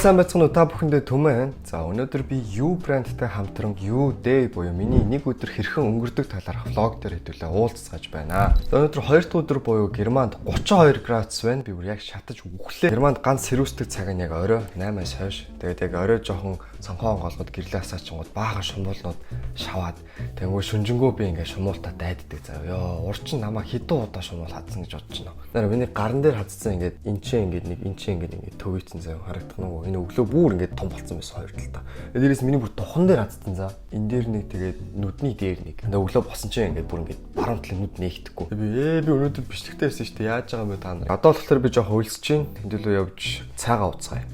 сайн байцгаана уу та бүхэндээ түмэн. За өнөөдөр би U брандтай хамтран U Day буюу миний нэг өдөр хэрхэн өнгөрдөг талаарх влог дээр хэдүүлээ уулзцааж байна. За өнөөдөр 2 дахь өдөр буюу Германд 32 градус байна. Би бүр яг шатаж үхлээ. Германд ганц сэрүүсдэг цаг нь яг орой 8-аас хойш. Тэгээд яг орой жоохон цонхоо голгод гэрлээ асаачингууд баахан шумуулнууд шаваад тэнгүү шүнжэнгөө би ингээ шумуултаа дайддаг заа. Ёо урчин намаа хэдэн удаа шумуул хадсан гэж бодож байна. Нэр миний гарн дээр хадсан ингээд энчээ ингээд нэг энчээ ингээд төвөөцсөн заа. Харагдах нь энэ өглөө бүр ингээд том болсон байсан хоёр талдаа. Дээрээс миний бүр духан дээр хадсан заа. Энэ дээр нэг тэгээд нүдний дээр нэг. Өглөө босон чинь ингээд бүр ингээд баруун талын нүд нээхдэггүй. Би өнөөдөр бичлэгтэй ирсэн шүү дээ. Яаж байгаа юм бэ та нар? Одоо болохоор би жоох уйлсэж чинь тэндүүлөө явж цаагаа уцгаая.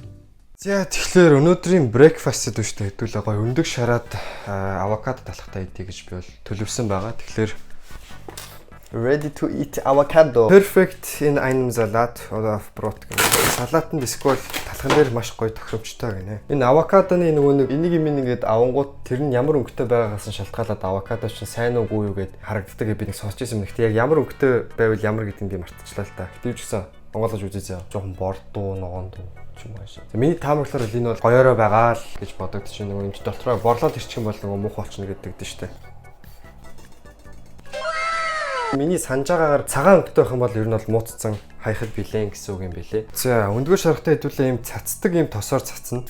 За тэгэхээр өнөөдрийн breakfast гэдэг шүү дээ. Хэдүүлээ гоё өндөг шараад авокадо талхтай идэх гэж би бол төлөвсөн байгаа. Тэгэхээр ready to eat avocado. Perfect in einem Salat oder auf Brot гэнэ. Салаатанд эсвэл талхан дээр маш гоё тохиромжтой гэнэ. Энэ авокадоны нөгөө энийг юм ингээд авангууд тэр нь ямар өнгөтэй байгаагаас нь шалтгаалаад авокадо чинь сайн уугүй юу гэд харагддаг. Би нэг сонсч ирсэн юм. Гэхдээ яг ямар өнгөтэй байвал ямар гэдгийг би мартчихлаа л та. Тэгвч гэсэн онгоолгож үзээсэй. Жохон бордуу, ногоон дуу юм ааш. Миний таамаглалаар энэ бол гоёороо байгаа л гэж бодогдож байна. Нөгөө энэ дотроо борлоод ирчих юм бол нөгөө мух болчихно гэдэг дээ штэ. Миний санаж байгаагаар цагаан өнгөтэй байх юм бол ер нь бол мууцсан хайхад билэн гэсэн үг юм билэ. За өндгөө шарахтай хэдүүлээ юм цацдаг юм тосоор цацна.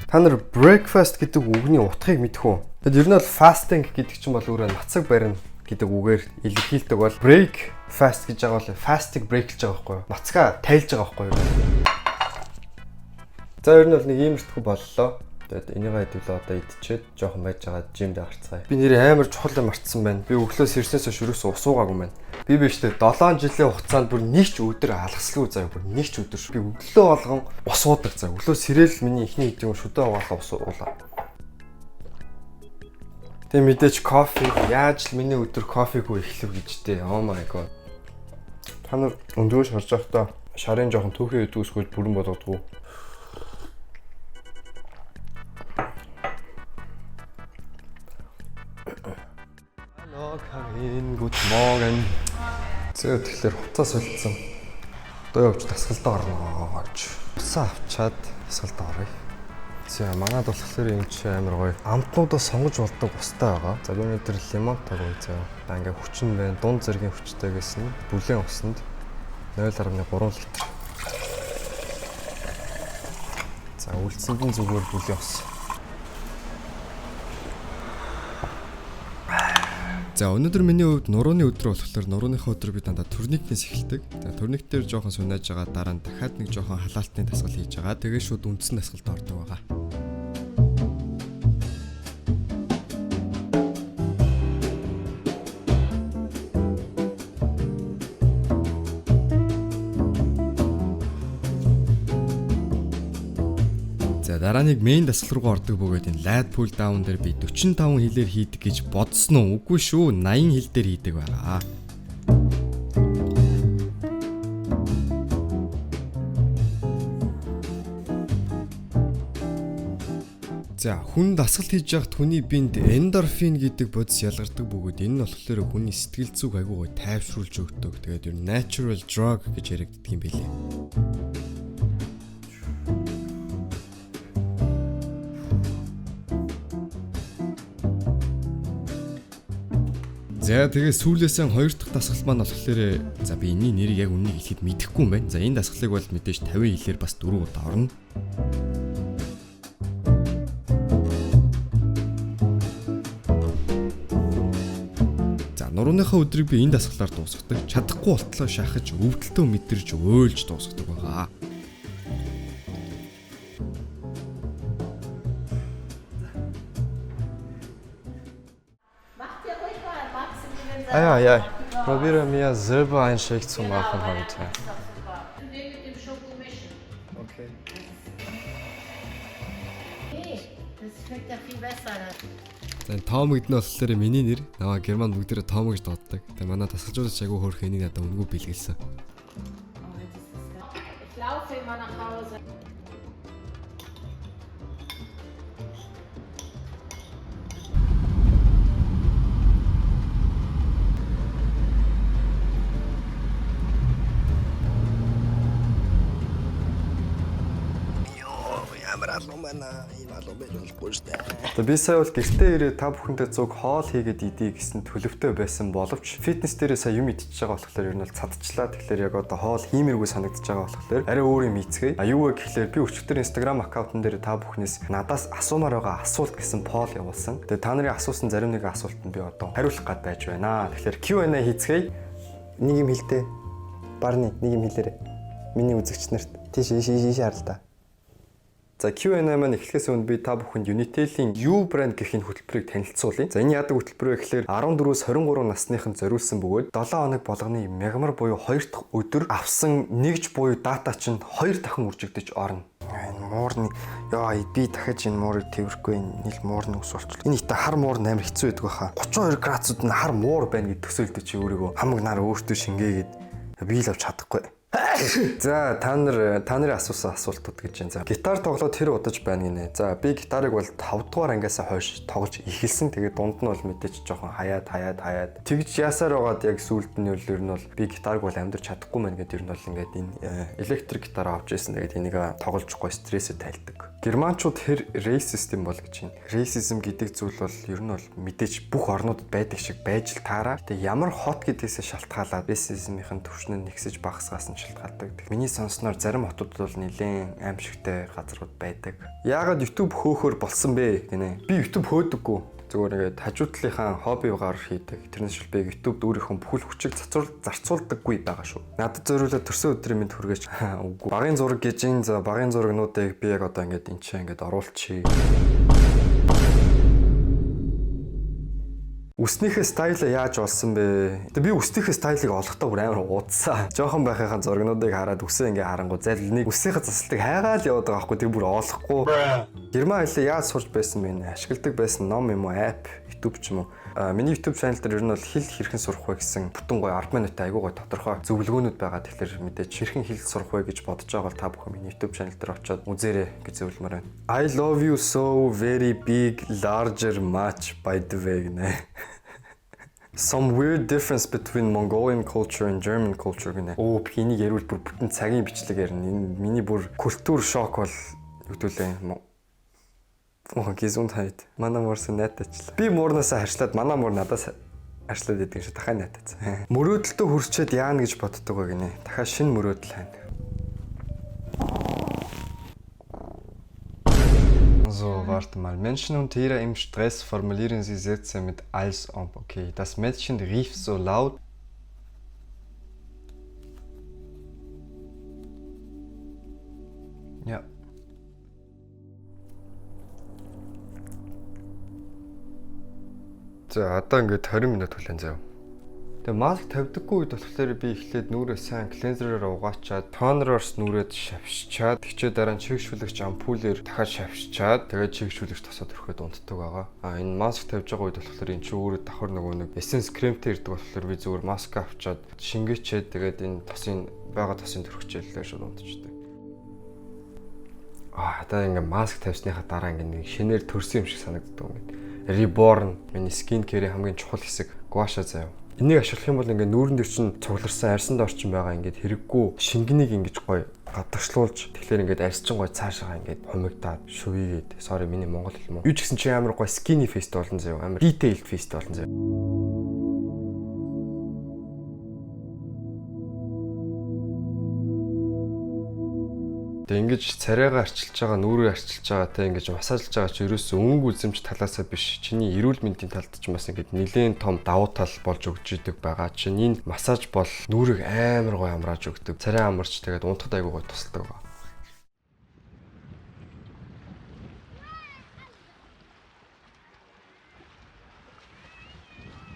Та нар breakfast гэдэг үгний утгыг мэдэх үү? Тэгэд ер нь бол fasting гэдэг чинь бол өөрөө нацаг барина гэдэг үгээр илэрхийлдэг бол break fast гэж байгаа бол fasting break гэж байгаа байхгүй юу? Нацгаа тайлж байгаа байхгүй юу? За ер нь бол нэг иймэрхүү боллоо. Тэгээд энийгээ хэдүүлээ одоо идчихэд жоохон байж байгаа жимд харцгаая. Би нэр амар чухал юм мартсан байна. Би өглөөс ирснээс хойш өрөөсөө усуугаагүй байна. Би биштэй 7 жилийн хугацаанд бүр нэг ч өдөр алгасалгүй заяа бүр нэг ч өдөр. Би өглөө болгон ус уудаг заяа. Өглөө сэрэл миний ихний хэдийн шүдэ угаалаа ус уулаа. Тэг мэдээч кофе яаж л миний өдөр кофегүй эхлэв гэжтэй. Oh my god. Та нар өндөөш харж байхдаа шарын жоохон түүхий өдөөсгөл бүрэн болгодгоо. Hello, Karin. Good morning. Зөө тэгэхээр хуцаа солилцсон. Одоо явж тасгалдаа орно гэж. Хуцаа авчаад тасгалдаа оръё. За манад болохоор энэ ч амар гоё. Амтнуудаа сонгож болдог устай байгаа. За өнөөдөр лимон таг үзээ. За ингээ хүчин байна. Дунд зэргийн хүчтэйгээс нь бүлээн усанд 0.3 литр. За үлдсэнд нь зүгээр бүлээн ус. За өнөөдөр миний хувьд нурууны өдөр болохоор нурууныхаа өдөр би дандаа турникнээс эхэлдэг. За турник дээр жоохон сунааж байгаа дараа нь дахиад нэг жоохон халаалтны дасгал хийж байгаа. Тэгээ шууд үндсэн дасгалд ордог байгаа. Дараа нэг main дасгал руугаа ордог бөгөөд энэ light pull down дээр би 45 хилээр хийдэг гэж бодсон уу? Үгүй шүү, 80 хил дээр хийдэг байгаа. За хүн дасгалт хийж явахд хүний биед эндорфин гэдэг бодис ялгардаг бөгөөд энэ нь болохоор хүний сэтгэл зүг айгүй гоё тайвшруулж өгдөг. Тэгээд ер нь natural drug гэж яригддаг юм билээ. За тэгээ сүүлээсээ 2 дахь дасгал маань болохоор за би энэний нэрийг яг үннийг хэлэхэд мэдэхгүй юм байна. За энэ дасгалыг бол мэдээж 50 хилээр бас 4 удаа орно. За нурууныхаа өдрийг би энэ дасгалаар дуусгадаг. Чадахгүй болтлоо шахаж өвдөлтөө мэдэрч өөлж дуусгадаг байгаа. Ja. Probiere mir selber einen Shake zu machen heute. Okay. Das schmeckt ja viel besser. За Том гэдэг нь болохоор миний нэр. Наваа Германд бүгдээрээ Том гэж дууддаг. Тэгээ манай тасгалжуулагч агуу хөөрх энийг надад өнгөө бэлгэлсэн. Ich laufe immer nach Hause. алуун байна. Энэ алуун байж болохгүй шүү дээ. Би сая бол гэртээ ирээ та бүхэндээ зүг хоол хийгээд идий гэсэн төлөвтэй байсан боловч фитнес дээрээ сая юм идчихэж байгаа болохоор ер нь бол цадчлаа. Тэгэхээр яг одоо хоол хиймэргүй санагдаж байгаа болохоор арай өөр юм ийцгээе. Юу вэ гэхлээр би өчигдөр Instagram аккаунтн дээр та бүхнээс надаас асуумаар байгаа асуулт гэсэн поll явуулсан. Тэгээ та нарын асуусан зарим нэг асуултанд би одоо хариулах гад байж байна. Тэгэхээр Q&A хийцгээе. Нэг юм хэлдэ. Барны нэг юм хэлээрэй. Миний үзэгч нарт тийш харал та. За Q&A маань эхлэхээс өмнө би та бүхэнд Unitel-ийн U брэнд гэх энэ хөтөлбөрийг танилцуулъя. За энэ яадаг хөтөлбөр вэ гэхээр 14-өөс 23 насныханд зориулсан бөгөөд 7 хоног болгоны мягмар буюу 2 дахь өдөр авсан нэгж буюу дата чинь 2 дахин үржигдэж орно. Энэ муурны яа би дахиж энэ муурыг тэрхгүй нийл муурны ус болчихлоо. Энэ ихтэй хар муур амар хэцүү байдаг баха. 32 градусууд нь хар муур байна гэж төсөөлдөг чи өөрийгөө хамаг нар өөртөө шингээгээд би л авч чадахгүй. За та нарын асуусан асуултууд гэж байна. За гитар тоглоод тэр удаж байна гинэ. За би гитарыг бол 5 дугаар ангиасаа хойш тоглож эхэлсэн. Тэгээд дунд нь бол мэдээч жоохон хаяад. Тэгж яасаар байгаад яг сүүлд нь ер нь бол би гитарыг бол амьдарч чадахгүй мэн гэдэг ер нь бол ингээд энэ электрик гитар авч ирсэн. Тэгээд энийг тоглож гой стрессээ тайлдаг. Германчууд хэр рейсистем бол гэж байна. Рейсизм гэдэг зүйл бол ер нь бол мэдээж бүх орнуудад байдаг шиг байж л таараа. Тэгээд ямар хот гэдгээсээ шалтгаалаад рейсизмын түвшин нь нэгсэж багасгаас нь шалтгаалдаг. Миний сонсноор зарим хотууд бол нэлээд аимшигтай газрууд байдаг. Яагаад YouTube хөөхөр болсон бэ гинэ? Би YouTube хөөдөггүй. Зүгээр ингээд хажуудлынхаа хоббигаар хийдэг. Тэрнээс шил би YouTube-д өөрийнхөө бүхэл хүчийг зарцуулдаггүй байгаа шүү. Надад зориулаад төрсөн өдрийн мэд хүргэж үгүй. Багын зураг гэж энэ за багын зурагнуудыг би яг одоо ингээд энэ чинь ингээд оруулчихъя. Үснийхээ стайлаа яаж олсон бэ? Би үснийхээ стайлыг олохдоо бүр амар уудсан. Жохон байхынхаа зургнуудыг хараад үсээ ингээ харангуй зайл нэг үснийхээ засалтыг хайгаал яваад байгаа байхгүй. Тэг бүр олохгүй. Герман хэлээ яаж сурч байсан бэ? Ашигладаг байсан ном юм уу, app, YouTube ч юм уу. Миний YouTube channel дээр ер нь бол хэл хэрхэн сурах вэ гэсэн бүтэн гоё 10 минутын айгуу гоё тодорхой зөвлөгөөнүүд байгаа. Тэгэхээр мэдээч хэрхэн хэл сурах вэ гэж бодож байгаа бол та бүхэн миний YouTube channel дээр очиод үзээрэй гэж зөвлөмөр байна. I love you so very big larger much by the way гэнэ. Some weird difference between Mongolian culture and German culture гэнэ. Оо би энийг ярил бүр бүтэн цагийн бичлэгээр энэ миний бүр культур шок бол югдүүлээ. Оо гизүн хайд. Манай муурсан найтаачлаа. Би муурнаасаа харьшлаад манай муур надаас харьшлаад идэг шиг дахиад найтаацсан. Мөрөөдөлтөө хүрчээд яана гэж боддог ба гинэ. Дахиад шинэ мөрөөдөл хайна. So, warte mal. Menschen und Tiere im Stress formulieren sie Sätze mit als ob. Okay, das Mädchen rief so laut. Ja. За одоо ингээд 20 минут хүлэн заяа. Тэгээ маск тавьдаггүй үед болохоор би эхлээд нүрээ сайн клинзерээр угаачаад тонероос нүрээд шавшчаад тэгчээ дараа нь чигшүүлэгч ампулээр дахиад шавшчаад тэгээд чигшүүлэгч тосоод өрхөд унтдаг байгаа. Энэ маск тавьж байгаа үед болохоор эн чинь өөрөө давхар нөгөө нэг эссенс кремтэй ирдэг болохоор би зүгээр маск авчаад шингээчээд тэгээд энэ тосын байгаа тосын төрөхчээлээ шууд унтчихдаг. Одоо ингээд маск тавьсныхаа дараа ингээд нэг шинээр төрсөн юм шиг санагддаг юм. Reborn миний skin care-ийн хамгийн чухал хэсэг гуаша заяа. Энийг ашиглах юм бол ингээд нүүрэн дээр чинь цугларсан арьсанд орчин байгаа ингээд хэрэггүй шингэнийг ингэж гоё гадагшлуулж тэгэхээр ингээд арьсчин гоё цаашаа ингээд хумигдаад шүвийгээд sorry миний монгол хэл муу. Юу ч гэсэн чи амар гоё skinny face болно заяа. Амар detailed face болно заяа. Тэг ингэж царайгаа арчилж байгаа, нүрээ арчилж байгаа, тэг ингэж массажлж байгаа ч ерөөсөө өнгө үзэмж талаасаа биш. Чиний эрүүл мэндийн талд ч бас ингэж нэлээд том давуу тал болж өгч идэг байгаа. Чинь энэ массаж бол нүрийг амар гоё амрааж өгдөг. Царай амарч тэгээд унтахад айгуу гоё тусалдаг байгаа.